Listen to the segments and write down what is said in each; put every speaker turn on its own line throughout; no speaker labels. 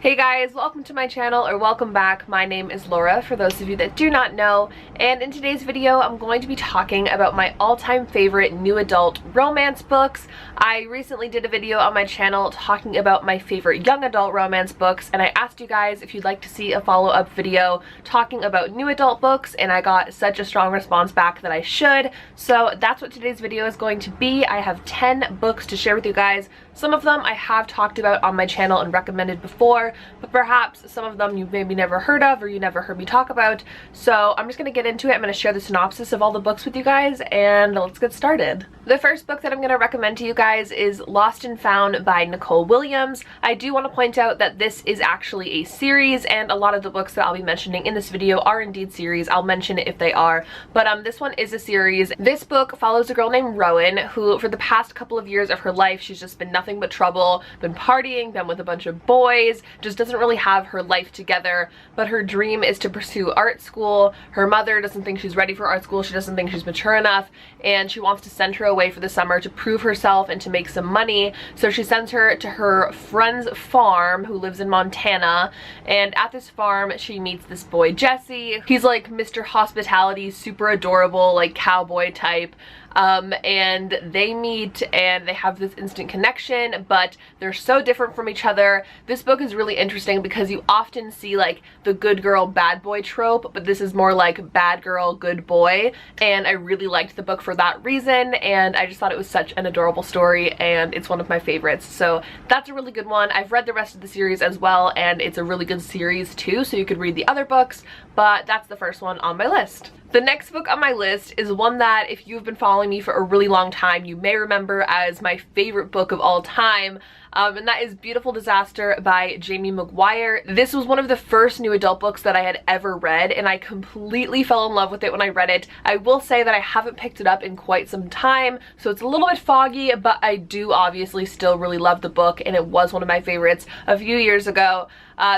Hey guys, welcome to my channel, or welcome back. My name is Laura, for those of you that do not know, and in today's video I'm going to be talking about my all-time favorite new adult romance books. I recently did a video on my channel talking about my favorite young adult romance books, and I asked you guys if you'd like to see a follow-up video talking about new adult books, and I got such a strong response back that I should. So that's what today's video is going to be. I have 10 books to share with you guys. Some of them I have talked about on my channel and recommended before, but perhaps some of them you've maybe never heard of or you never heard me talk about. So I'm just going to get into it. I'm going to share the synopsis of all the books with you guys, and let's get started. The first book that I'm going to recommend to you guys is Lost and Found by Nicole Williams. I do want to point out that this is actually a series, and a lot of the books that I'll be mentioning in this video are indeed series. I'll mention it if they are, but this one is a series. This book follows a girl named Rowan who, for the past couple of years of her life, she's just been nothing but trouble, been partying, been with a bunch of boys, just doesn't really have her life together, but her dream is to pursue art school. Her mother doesn't think she's ready for art school, she doesn't think she's mature enough, and she wants to send her away for the summer to prove herself and to make some money. So she sends her to her friend's farm who lives in Montana, and at this farm she meets this boy Jesse. He's like Mr. Hospitality, super adorable, like cowboy type. And they meet and they have this instant connection, but they're so different from each other. This book is really interesting because you often see like the good girl bad boy trope, but this is more like bad girl good boy, and I really liked the book for that reason, and I just thought it was such an adorable story, and it's one of my favorites. So that's a really good one. I've read the rest of the series as well, and it's a really good series too, so you could read the other books, but that's the first one on my list. The next book on my list is one that, if you've been following me for a really long time, you may remember as my favorite book of all time, and that is Beautiful Disaster by Jamie McGuire. This was one of the first new adult books that I had ever read, and I completely fell in love with it when I read it. I will say that I haven't picked it up in quite some time, so it's a little bit foggy, but I do obviously still really love the book, and it was one of my favorites a few years ago.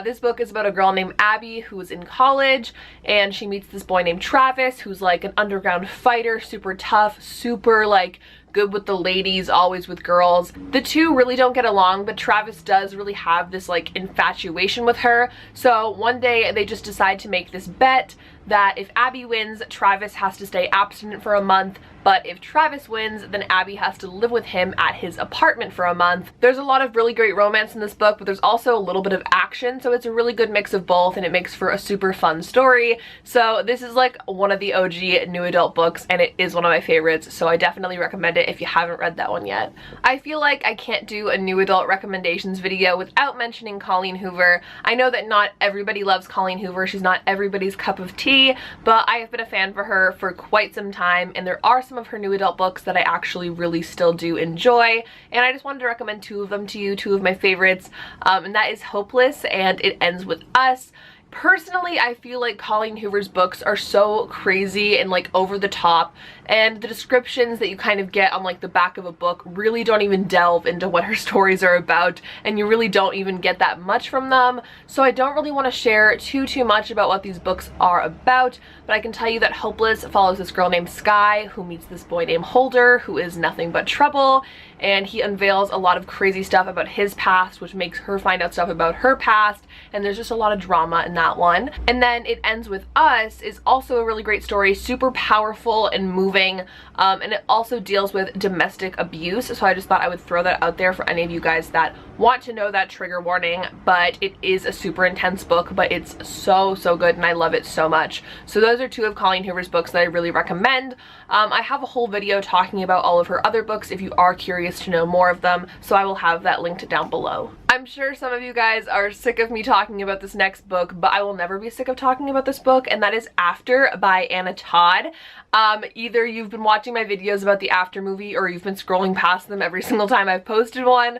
This book is about a girl named Abby who's in college, and she meets this boy named Travis who's like an underground fighter, super tough, super like good with the ladies, always with girls. The two really don't get along, but Travis does really have this like infatuation with her. So one day they just decide to make this bet that if Abby wins, Travis has to stay abstinent for a month, but if Travis wins, then Abby has to live with him at his apartment for a month. There's a lot of really great romance in this book, but there's also a little bit of action, so it's a really good mix of both, and it makes for a super fun story. So this is like one of the OG new adult books, and it is one of my favorites, so I definitely recommend it if you haven't read that one yet. I feel like I can't do a new adult recommendations video without mentioning Colleen Hoover. I know that not everybody loves Colleen Hoover, she's not everybody's cup of tea, but I have been a fan for her for quite some time, and there are some of her new adult books that I actually really still do enjoy, and I just wanted to recommend two of them to you, two of my favorites, and that is Hopeless and It Ends With Us. Personally, I feel like Colleen Hoover's books are so crazy and like over the top, and the descriptions that you kind of get on like the back of a book really don't even delve into what her stories are about, and you really don't even get that much from them. So I don't really want to share too much about what these books are about, but I can tell you that Hopeless follows this girl named Sky who meets this boy named Holder who is nothing but trouble, and he unveils a lot of crazy stuff about his past, which makes her find out stuff about her past, and there's just a lot of drama in that one. And then It Ends With Us is also a really great story, super powerful and moving, and it also deals with domestic abuse, so I just thought I would throw that out there for any of you guys that want to know that trigger warning. But it is a super intense book, but it's so good, and I love it so much. So those are two of Colleen Hoover's books that I really recommend. I have a whole video talking about all of her other books if you are curious to know more of them, so I will have that linked down below. I'm sure some of you guys are sick of me talking about this next book, but I will never be sick of talking about this book, and that is After by Anna Todd. Either you've been watching my videos about the After movie, or you've been scrolling past them every single time I've posted one,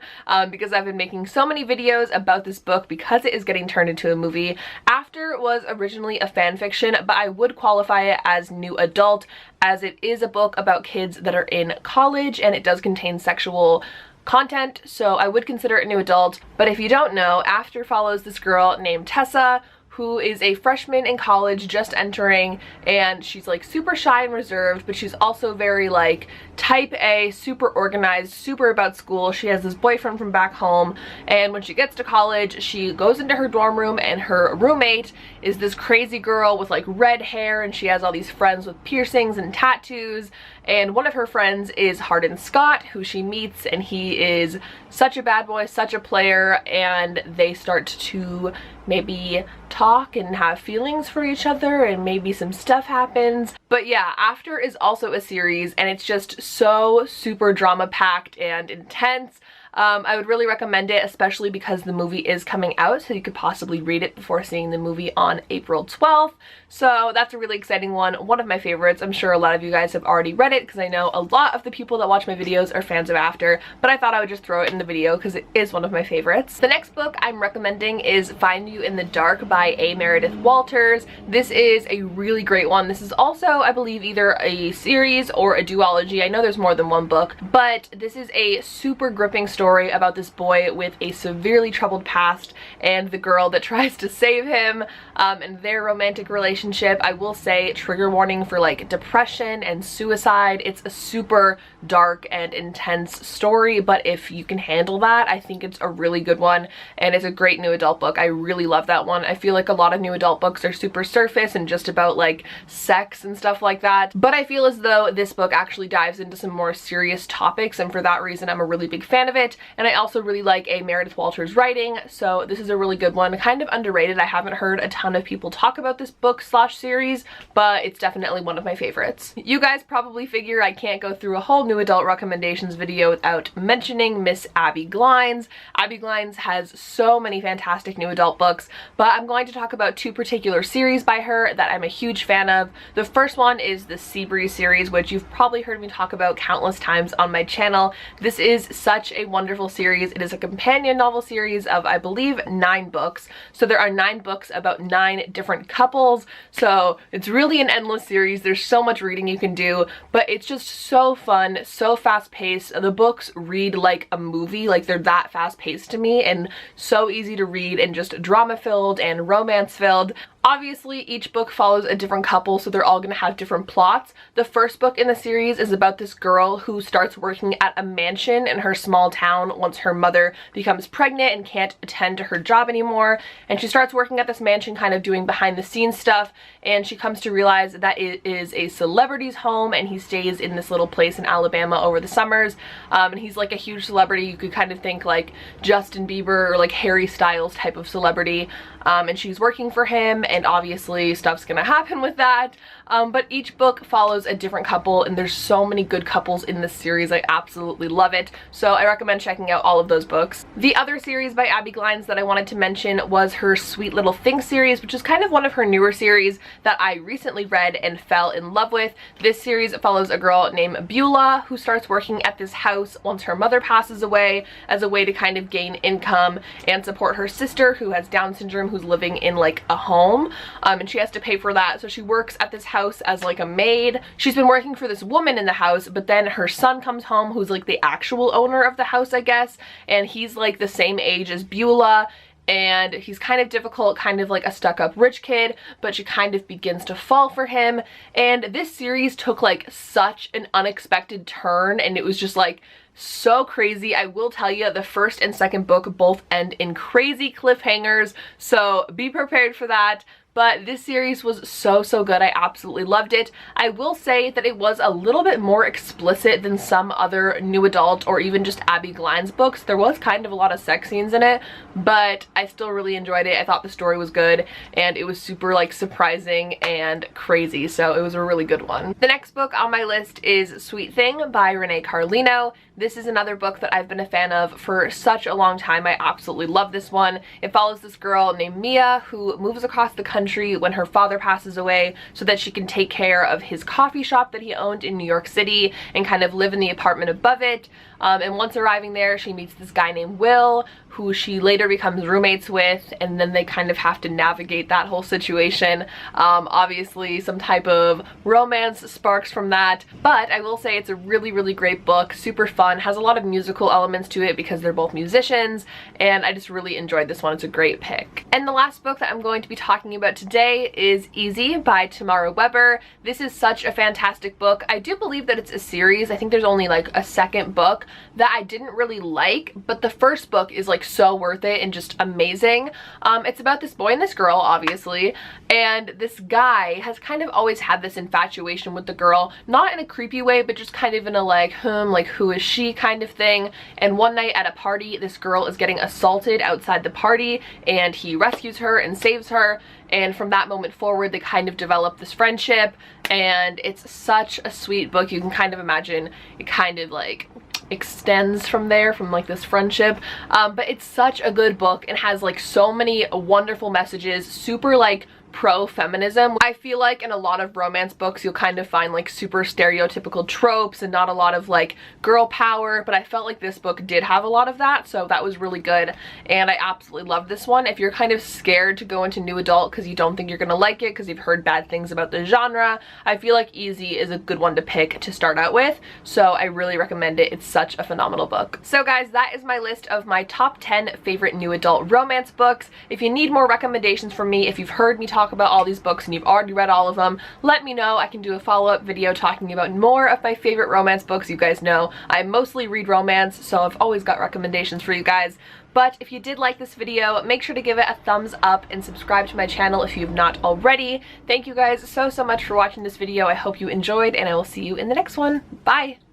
because I've been making so many videos about this book because it is getting turned into a movie. After was originally a fan fiction, but I would qualify it as new adult, as it is a book about kids that are in college, and it does contain sexual content, so I would consider it new adult. But if you don't know, After follows this girl named Tessa who is a freshman in college just entering, and she's like super shy and reserved, but she's also very like type A, super organized, super about school. She has this boyfriend from back home, and when she gets to college, she goes into her dorm room and her roommate is this crazy girl with like red hair, and she has all these friends with piercings and tattoos. And one of her friends is Hardin Scott, who she meets, and he is such a bad boy, such a player, and they start to maybe talk and have feelings for each other, and maybe some stuff happens. But yeah, After is also a series, and it's just so super drama packed and intense. I would really recommend it, especially because the movie is coming out, so you could possibly read it before seeing the movie on April 12th. So that's a really exciting one of my favorites. I'm sure a lot of you guys have already read it because I know a lot of the people that watch my videos are fans of After, but I thought I would just throw it in the video because it is one of my favorites. The next book I'm recommending is Find You in the Dark by A. Meredith Walters. This is a really great one. This is also, I believe, either a series or a duology. I know there's more than one book, but this is a super gripping story about this boy with a severely troubled past and the girl that tries to save him, and their romantic relationship. I will say, trigger warning for like depression and suicide. It's a super dark and intense story, but if you can handle that, I think it's a really good one, and it's a great new adult book. I really love that one. I feel like a lot of new adult books are super surface and just about like sex and stuff like that, but I feel as though this book actually dives into some more serious topics, and for that reason I'm a really big fan of it. And I also really like A. Meredith Walters' writing, so this is a really good one. Kind of underrated. I haven't heard a ton of people talk about this book slash series, but it's definitely one of my favorites. You guys probably figure I can't go through a whole new adult recommendations video without mentioning Miss Abby Glines. Abby Glines has so many fantastic new adult books, but I'm going to talk about two particular series by her that I'm a huge fan of. The first one is the Seabreeze series, which you've probably heard me talk about countless times on my channel. This is such a wonderful series. It is a companion novel series of, I believe, 9 books. So there are 9 books about 9 different couples. So it's really an endless series. There's so much reading you can do, but it's just so fun, so fast paced. The books read like a movie, like they're that fast paced to me, and so easy to read and just drama filled and romance filled. Obviously, each book follows a different couple, so they're all going to have different plots. The first book in the series is about this girl who starts working at a mansion in her small town once her mother becomes pregnant and can't attend to her job anymore. And she starts working at this mansion, kind of doing behind the scenes stuff, and she comes to realize that it is a celebrity's home, and he stays in this little place in Alabama over the summers. And he's like a huge celebrity. You could kind of think like Justin Bieber or like Harry Styles type of celebrity. And she's working for him, and obviously stuff's gonna happen with that. But each book follows a different couple, and there's so many good couples in this series. I absolutely love it. So I recommend checking out all of those books. The other series by Abby Glines that I wanted to mention was her Sweet Little Things series, which is kind of one of her newer series that I recently read and fell in love with. This series follows a girl named Beulah who starts working at this house once her mother passes away as a way to kind of gain income and support her sister who has Down syndrome, who's living in like a home, and she has to pay for that. So she works at this house as like a maid. She's been working for this woman in the house, but then her son comes home, who's like the actual owner of the house, I guess, and he's like the same age as Beulah, and he's kind of difficult, kind of like a stuck-up rich kid, but she kind of begins to fall for him. And this series took like such an unexpected turn, and it was just like so crazy. I will tell you, the first and second book both end in crazy cliffhangers, so be prepared for that. But this series was so good. I absolutely loved it. I will say that it was a little bit more explicit than some other new adult or even just Abby Glines books. There was kind of a lot of sex scenes in it, but I still really enjoyed it. I thought the story was good, and it was super like surprising and crazy, so it was a really good one. The next book on my list is Sweet Thing by Renee Carlino. This is another book that I've been a fan of for such a long time. I absolutely love this one. It follows this girl named Mia who moves across the country when her father passes away so that she can take care of his coffee shop that he owned in New York City and kind of live in the apartment above it. And once arriving there, she meets this guy named Will, who she later becomes roommates with, and then they kind of have to navigate that whole situation. Obviously some type of romance sparks from that, but I will say it's a really, really great book, super fun, has a lot of musical elements to it because they're both musicians, and I just really enjoyed this one. It's a great pick. And the last book that I'm going to be talking about today is Easy by Tamara Weber. This is such a fantastic book. I do believe that it's a series. I think there's only like a second book that I didn't really like, but the first book is like so worth it and just amazing. It's about this boy and this girl, obviously, and this guy has kind of always had this infatuation with the girl, not in a creepy way, but just kind of in a like who is she kind of thing. And one night at a party, this girl is getting assaulted outside the party, and he rescues her and saves her, and from that moment forward they kind of develop this friendship, and it's such a sweet book. You can kind of imagine it kind of like extends from there, from like this friendship, but it's such a good book and has like so many wonderful messages, super like pro-feminism. I feel like in a lot of romance books you'll kind of find like super stereotypical tropes and not a lot of like girl power, but I felt like this book did have a lot of that, so that was really good, and I absolutely love this one. If you're kind of scared to go into new adult because you don't think you're gonna like it because you've heard bad things about the genre, I feel like Easy is a good one to pick to start out with, so I really recommend it. It's such a phenomenal book. So guys, that is my list of my top 10 favorite new adult romance books. If you need more recommendations from me, if you've heard me talk about all these books and you've already read all of them, let me know. I can do a follow-up video talking about more of my favorite romance books. You guys know I mostly read romance, so I've always got recommendations for you guys. But if you did like this video, make sure to give it a thumbs up and subscribe to my channel if you've not already. Thank you guys so much for watching this video. I hope you enjoyed, and I will see you in the next one. Bye!